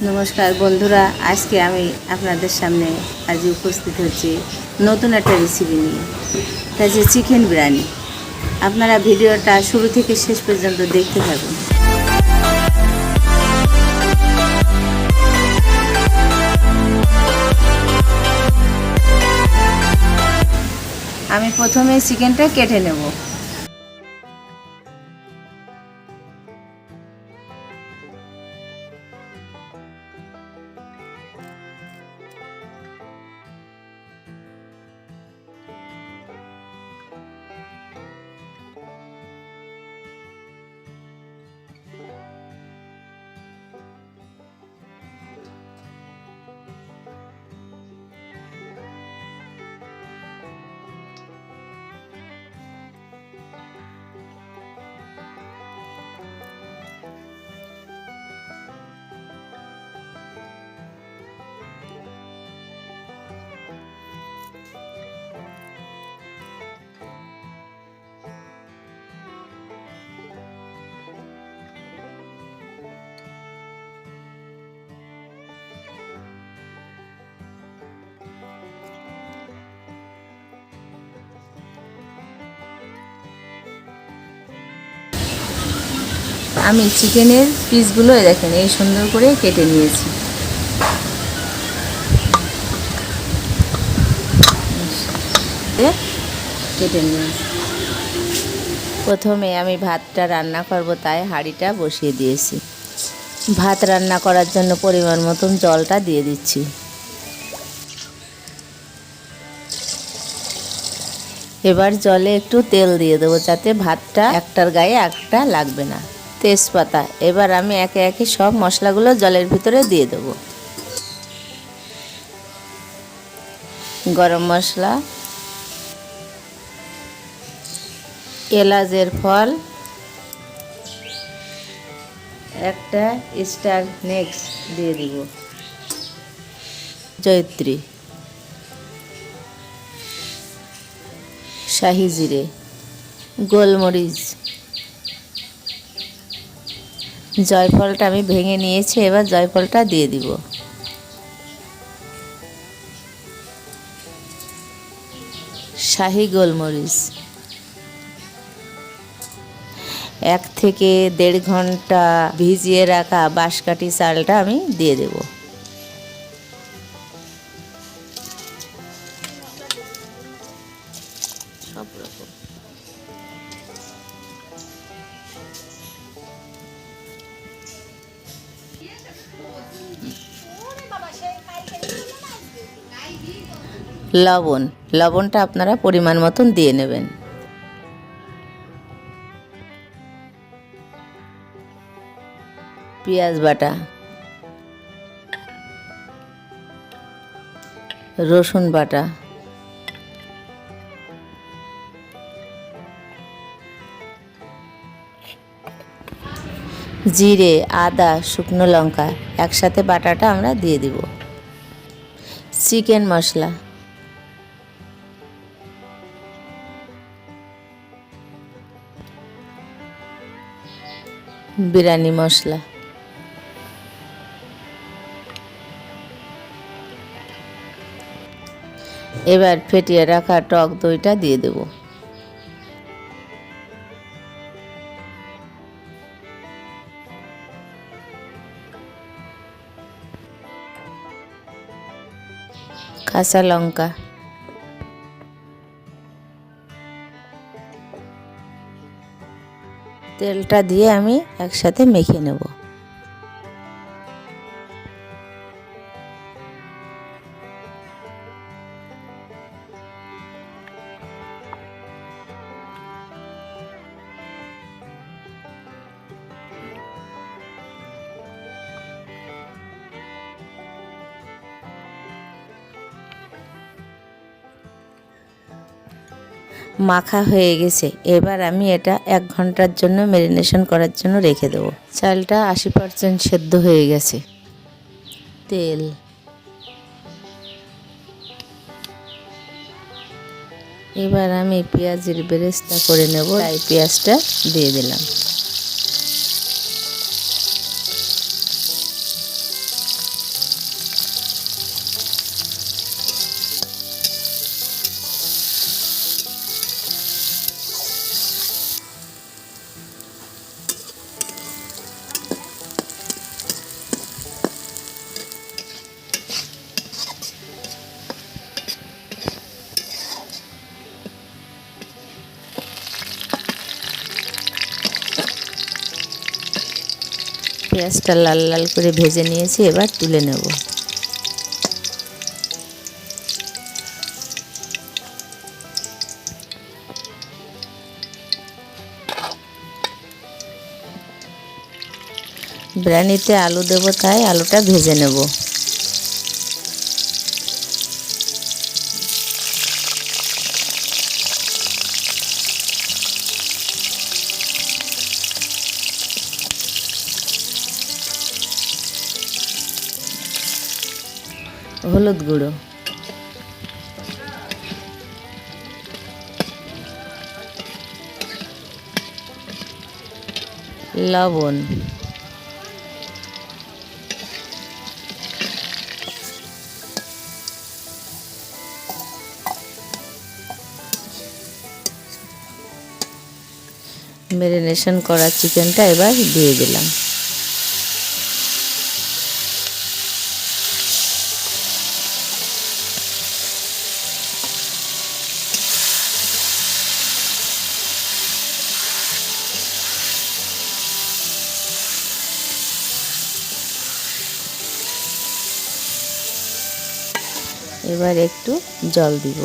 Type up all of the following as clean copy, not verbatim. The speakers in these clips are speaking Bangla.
নমস্কার বন্ধুরা, আজকে আমি আপনাদের সামনে আজ উপস্থিত হচ্ছি নতুন একটা রেসিপি নিয়ে। তা হচ্ছে চিকেন বিরিয়ানি। আপনারা ভিডিওটা শুরু থেকে শেষ পর্যন্ত দেখতে থাকুন। আমি প্রথমে চিকেনটা কেটে নেব। আমি চিকেনের পিসগুলো দেখেন এই সুন্দর করে কেটে নিয়েছি। প্রথমে আমি ভাতটা রান্না করব, তাই হাঁড়িটা বসিয়ে দিয়েছি। ভাত রান্না করার জন্য পরিমাণ মতন জলটা দিয়ে দিচ্ছি। এবার জলে একটু তেল দিয়ে দেবো, যাতে ভাতটা একটার গায়ে একটা লাগবে না। তেজপাতা, এবার আমি একে একে সব মশলাগুলো জলের ভিতরে দিয়ে দেব। গরম মশলা, এলাচের ফল, একটা স্টার নেক্স দিয়ে দিব, জয়ত্রী, শাহি জিরে, গোলমরিচ, জয়ফলটা আমি ভেঙে নিয়েছি। এবার জয়ফলটা দিয়ে দিব। শাহি গোলমরিচ, 1 থেকে 1.5 ঘন্টা ভিজিয়ে রাখা বাঁশকাঠি চালটা আমি দিয়ে দেব। সব রকম লবণটা আপনারা পরিমাণ মতন দিয়ে নেবেন। পেঁয়াজ বাটা, রসুন বাটা, জিরে, আদা, শুকনো লঙ্কা একসাথে বাটাটা আমরা দিয়ে দিব। চিকেন মশলা, বিরিয়ানি মশলা, এবার ফেটিয়ে রাখা টক দইটা দিয়ে দেব। কাঁচা লঙ্কা, তেলটা দিয়ে আমি একসাথে মেখে নেব। মাখা হয়ে গেছে। এবার আমি এটা 1 ঘন্টার জন্য ম্যারিনেশন করার জন্য রেখে দেবো। চালটা 80% সেদ্ধ হয়ে গেছে। তেল, এবার আমি পেঁয়াজের বেরেস্তা করে নেব, তাই পেঁয়াজটা দিয়ে দিলাম। পেঁয়াজটা লাল লাল করে ভেজে নিয়েছি, এবার তুলে নেব। বিরিয়ানিতে আলু দেবো, তাই আলুটা ভেজে নেব। হলুদ গুঁড়ো, লবণ, ম্যারিনেশন করা চিকেনটা এবার দিয়ে দিলাম। এবার একটু জল দিব।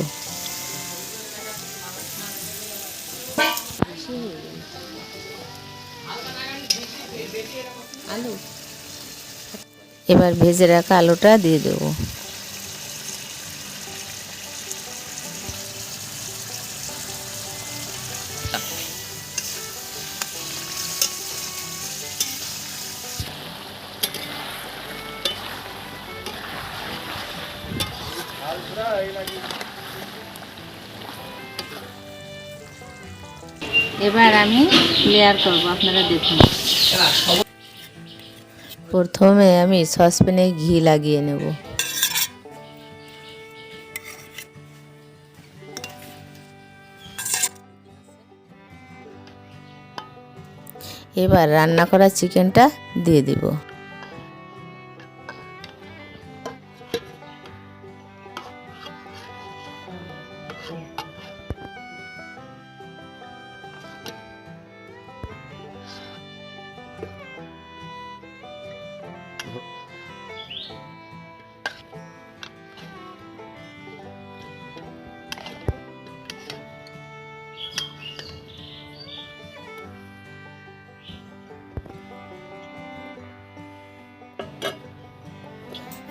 এবার ভেজে রাখা আলুটা দিয়ে দেব। এবার আমি লেয়ার করব, আপনারা দেখুন। প্রথমে আমি সসপ্যানে ঘি লাগিয়ে নেব। এবার রান্না করা চিকেনটা দিয়ে দিব।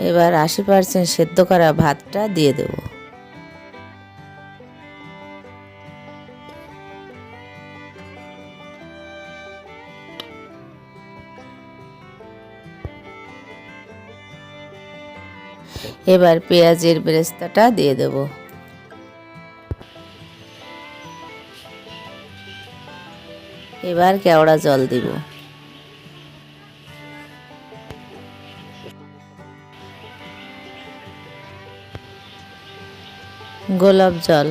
এবার 80% সেদ্ধ করা ভাতটা দিয়ে দেব। এবার পেঁয়াজের বেরেস্তাটা দিয়ে দেব। এবার কেওড়া জল দিব। গোলাপ জল,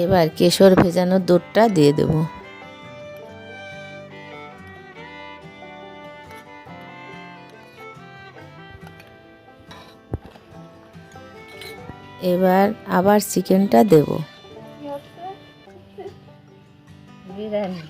এবার কেশর ভেজানো দুধটা দিয়ে দেব। এবার আবার চিকেনটা দেব। বিরিয়ানি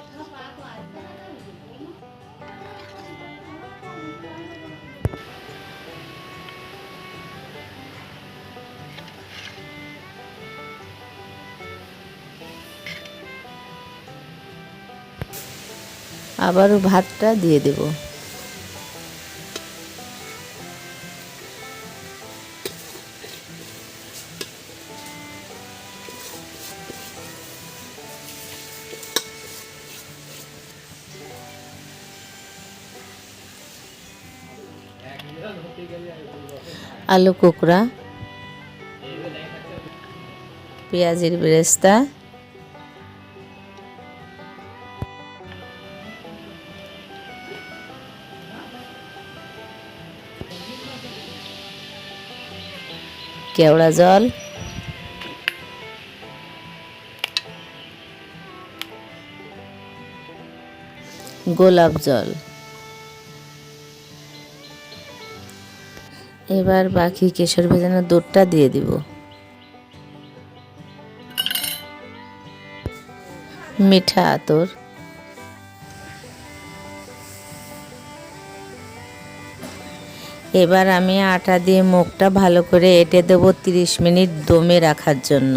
আবারও ভাতটা দিয়ে দেব। আলু কুকরা, পেঁয়াজের বেরেস্তা, কেওড়া জল, গোলাপ জল। এবার বাকি কেশর ভেজানো দুধটা দিয়ে দিব। মিঠা আতর। এবার আমি আটা দিয়ে মুখটা ভালো করে এঁটে দেবো 30 মিনিট দমে রাখার জন্য।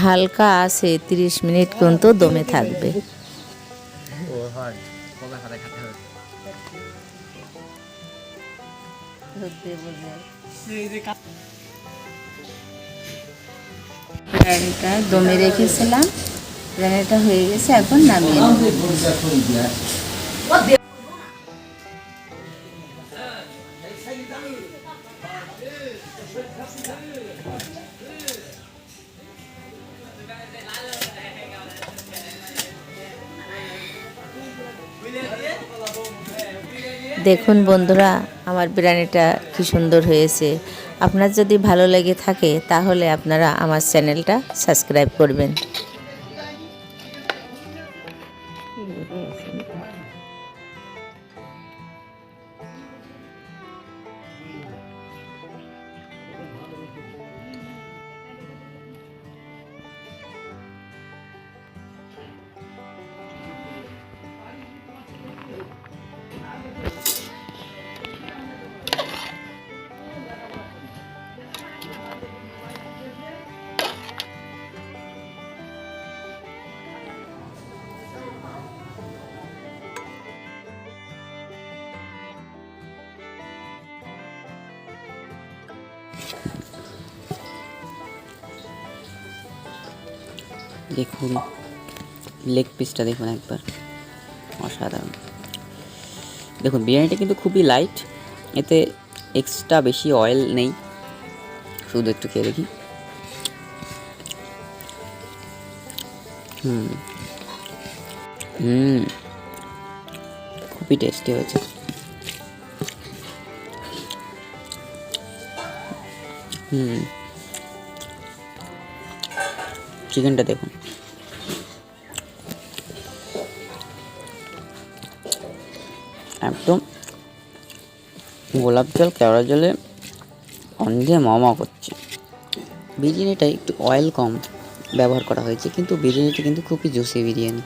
হালকা আছে 30 মিনিট কিন্তু দমে থাকবে। বিরিয়ানিটা দমে রেখেছিলাম, বিরিয়ানিটা হয়ে গেছে, এখন নামিয়ে নেব। দেখুন বন্ধুরা, আমার বিরিয়ানিটা কি সুন্দর হয়েছে। আপনার যদি ভালো লেগে থাকে তাহলে আপনারা আমার চ্যানেলটা সাবস্ক্রাইব করবেন। দেখুন লেগ পিসটা দেখুন একবার, অসাধারণ। দেখুন বিরিয়ানিটা কিন্তু খুবই লাইট, এতে এক্সট্রা বেশি অয়েল নেই। শুধু একটু খেয়ে দেখি। খুবই টেস্টি হয়েছে। চিকেনটা দেখুন, একদম গোলাপ জল কেওড়া জলে অন্ধে মামা করছে। বিরিয়ানিটা একটু অয়েল কম ব্যবহার করা হয়েছে, কিন্তু বিরিয়ানিটা কিন্তু খুবই জুসি বিরিয়ানি,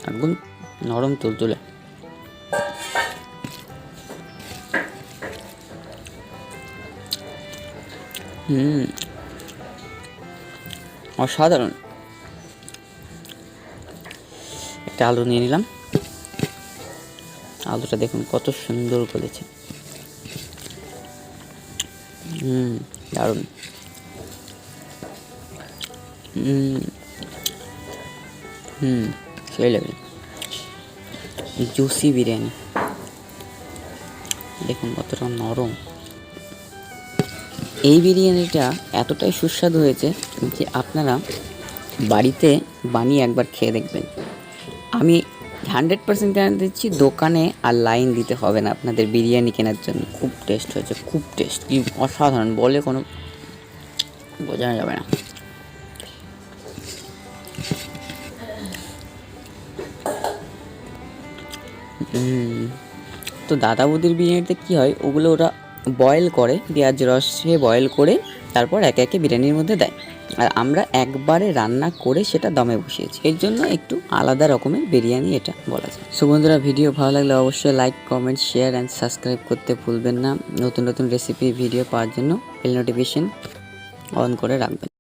একদম নরম তুলতুলে। অসাধারণ। একটা আলু নিয়ে নিলাম, আলুটা দেখুন কত সুন্দর করেছে। দারুণ। সেই লেভেল জুসি বিরিয়ানি, দেখুন কতটা নরম। এই বিরিয়ানিটা এতটাই সুস্বাদু হয়েছে যে আপনারা বাড়িতে বানিয়ে একবার খেয়ে দেখবেন। আমি 100% গ্যারান্টি দিচ্ছি, দোকানে আর লাইন দিতে হবে না আপনাদের বিরিয়ানি কেনার জন্য। খুব টেস্ট হয়েছে, খুব টেস্ট, কি অসাধারণ, বলে কোনো বোঝানো যাবে না। তো দাদা বৌদির বিরিয়ানিতে কী হয়, ওগুলো ওরা বয়েল করে, পেঁয়াজ রসে বয়েল করে তারপর একে একে বিরিয়ানির মধ্যে দেয়। আর আমরা একবারে রান্না করে সেটা দমে বসিয়েছি, এর জন্য একটু আলাদা রকমের বিরিয়ানি এটা বলা যায়। সো বন্ধুরা, ভিডিও ভালো লাগলে অবশ্যই like, comment, share and subscribe করতে ভুলবেন না। নতুন নতুন রেসিপি ভিডিও পাওয়ার জন্য বেল নোটিফিকেশন অন করে রাখবেন।